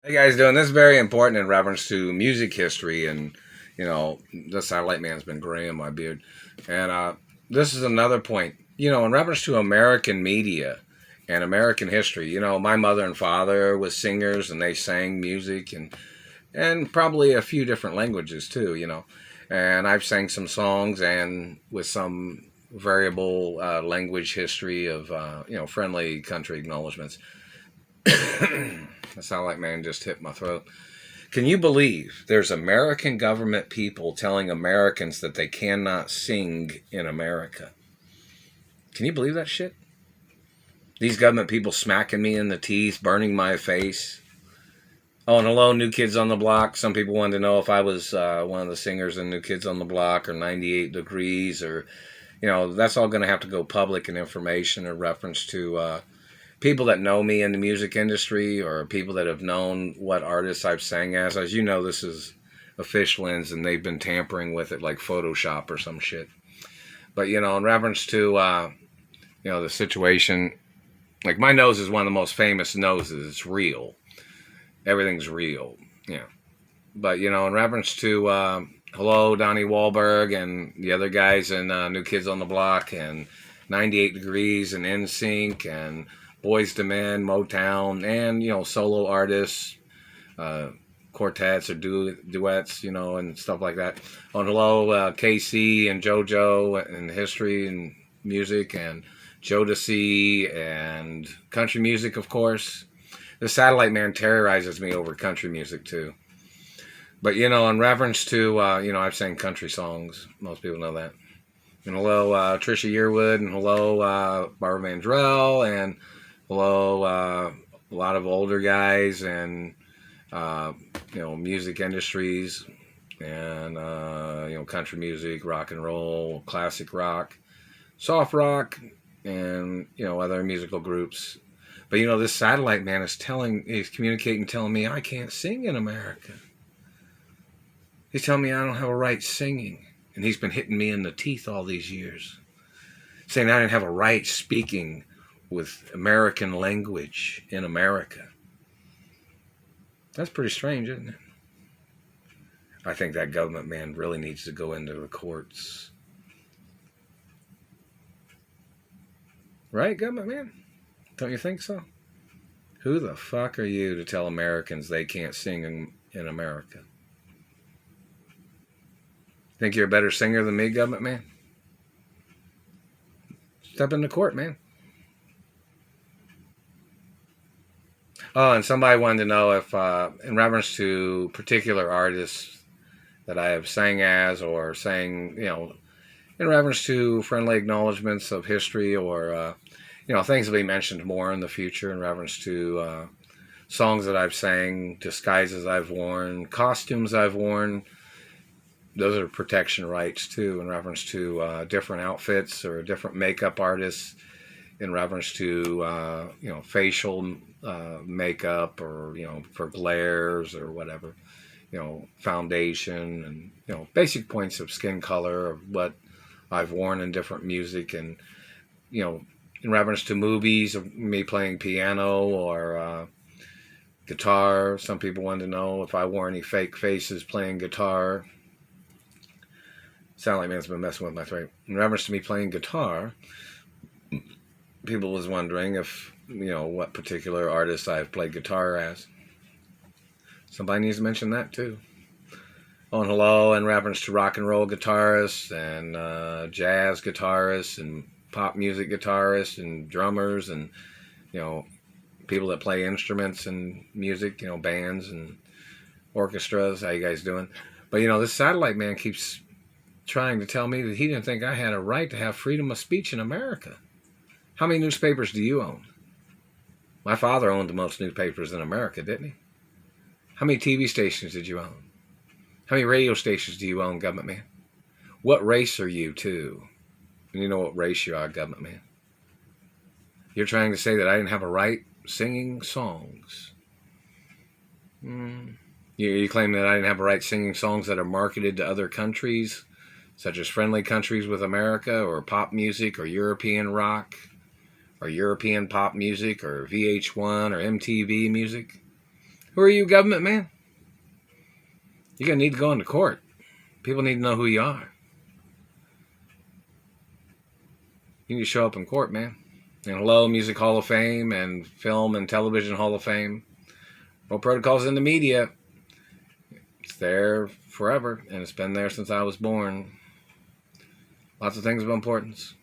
Hey guys, doing this is very important in reference to music history, and the satellite man's been gray in my beard, and this is another point. In reference to American media and American history. My mother and father was singers, and they sang music and probably a few different languages too. And I've sang some songs and with some variable language history of friendly country acknowledgments. The satellite man just hit my throat. Can you believe there's American government people telling Americans that they cannot sing in America? Can you believe that shit? These government people smacking me in the teeth, burning my face. Oh, and hello, New Kids on the Block. Some people wanted to know if I was one of the singers in New Kids on the Block or 98 Degrees or, that's all going to have to go public in information in reference to people that know me in the music industry or people that have known what artists I've sang as. As you know, this is a fish lens and they've been tampering with it like Photoshop or some shit. But, in reference to, the situation, like my nose is one of the most famous noses. It's real. Everything's real. Yeah. But, in reference to, hello, Donnie Wahlberg and the other guys in New Kids on the Block and 98 Degrees and NSYNC and Boys to Men, Motown, and solo artists, quartets or duets, and stuff like that. On hello, KC and JoJo and history and music and Jodeci and country music, of course. The satellite man terrorizes me over country music too. But in reference to I've sang country songs. Most people know that. And hello, Trisha Yearwood, and hello, Barbara Mandrell, and hello, a lot of older guys and music industries and country music, rock and roll, classic rock, soft rock, and other musical groups. But this satellite man is communicating, telling me I can't sing in America. He's telling me I don't have a right singing, and he's been hitting me in the teeth all these years, saying I didn't have a right speaking with American language in America. That's pretty strange, isn't it? I think that government man really needs to go into the courts. Right, government man? Don't you think so? Who the fuck are you to tell Americans they can't sing in America? Think you're a better singer than me, government man? Step into court, man. Oh, and somebody wanted to know if, in reference to particular artists that I have sang as or sang, in reference to friendly acknowledgments of history or, things will be mentioned more in the future in reference to songs that I've sang, disguises I've worn, costumes I've worn. Those are protection rights too in reference to different outfits or different makeup artists in reference to facial makeup or for glares or whatever, foundation and basic points of skin color of what I've worn in different music and in reference to movies of me playing piano or guitar. Some people wanted to know if I wore any fake faces playing guitar. Sound like man's been messing with my throat. In reference to me playing guitar, people was wondering if what particular artist I've played guitar as. Somebody needs to mention that too. Oh, and hello, in reference to rock and roll guitarists and jazz guitarists and pop music guitarists and drummers and people that play instruments and music, bands and orchestras. How you guys doing? But this satellite man keeps trying to tell me that he didn't think I had a right to have freedom of speech in America. How many newspapers do you own? My father owned the most newspapers in America, didn't he? How many TV stations did you own? How many radio stations do you own, government man? What race are you, too? And you know what race you are, government man. You're trying to say that I didn't have a right singing songs. You claim that I didn't have a right singing songs that are marketed to other countries, such as friendly countries with America, or pop music, or European rock, or European pop music, or VH1, or MTV music. Who are you, government man? You're going to need to go into court. People need to know who you are. You need to show up in court, man. And hello, Music Hall of Fame and Film and Television Hall of Fame. Well, protocols in the media. It's there forever, and it's been there since I was born. Lots of things of importance.